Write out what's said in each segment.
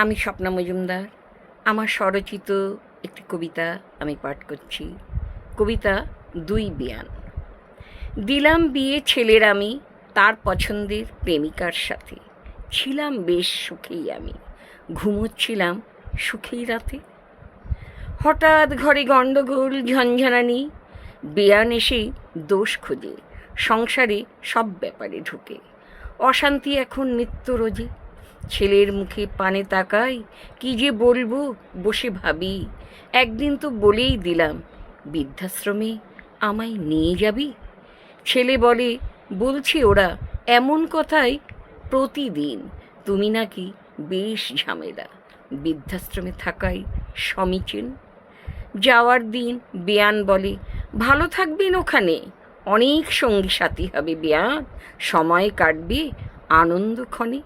আমি স্বপ্না মজুমদার। আমার স্বরচিত একটি কবিতা আমি পাঠ করছি। কবিতা দুই বিয়ান। দিলাম বিয়ে ছেলের আমি তার পছন্দের প্রেমিকার সাথে। ছিলাম বেশ সুখেই আমি, ঘুমোচ্ছিলাম সুখেই রাতে। হঠাৎ ঘরে গণ্ডগোল ঝঞ্ঝানানি, বেয়ান এসেই দোষ খোঁজে, সংসারে সব ব্যাপারে ঢুকে। অশান্তি এখন নিত্য রোজে। ছেলের মুখে পানে তাকাই, কি যে বলবো বসে ভাবি। একদিন তো বলেই দিলাম, বৃদ্ধাশ্রমে আমায় নিয়ে যাবি। ছেলে বলে, বলছি ওরা এমন কথাই প্রতিদিন, তুমি নাকি বেশ ঝামেলা, বৃদ্ধাশ্রমে থাকাই সমীচীন। যাওয়ার দিন বেয়ান বলে, ভালো থাকবেন ওখানে, অনেক সঙ্গী সাথী হবে বেয়ান, সময় কাটবে আনন্দক্ষণে।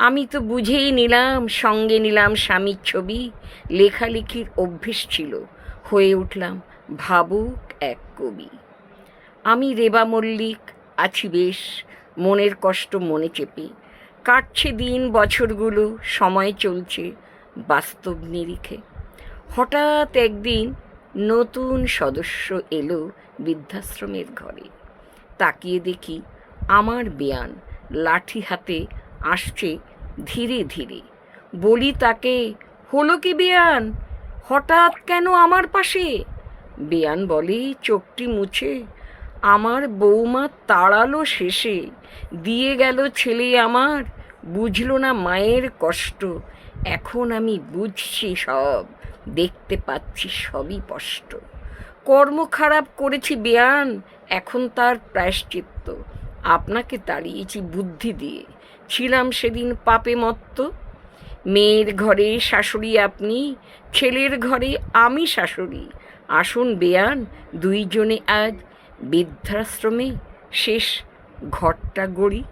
আমি তো বুঝেই নিলাম, সঙ্গে নিলাম স্বামীর ছবি। লেখালেখির অভ্যেস ছিল, হয়ে উঠলাম ভাবুক এক কবি। আমি রেবা মল্লিক, আছি বেশ, মনের কষ্ট মনে চেপে। কাটছে দিন বছরগুলো, সময় চলছে বাস্তব নিরিখে। হঠাৎ একদিন নতুন সদস্য এলো বৃদ্ধাশ্রমের ঘরে। তাকিয়ে দেখি আমার বেয়ান লাঠি হাতে আসছে ধীরে ধীরে। বলি তাকে, হলো কি বেয়ান, হঠাৎ কেন আমার পাশে? বেয়ান বলে চোখটি মুছে, আমার বৌমা তাড়ালো শেষে, দিয়ে গেল ছেলে আমার, বুঝলো না মায়ের কষ্ট। এখন আমি বুঝছি সব, দেখতে পাচ্ছি সবই স্পষ্ট। কর্ম খারাপ করেছি বেয়ান, এখন তার প্রায়শ্চিত্ত। আপনাকে তাড়িয়েছি বুদ্ধি দিয়ে, ছিলাম সেদিন পাপে মত্ত। মেয়ের ঘরে শাশুড়ি আপনি, ছেলের ঘরে আমি শাশুড়ি। আসুন বেয়ান, দুইজনে আজ বৃদ্ধাশ্রমে শেষ ঘরটা গড়ি।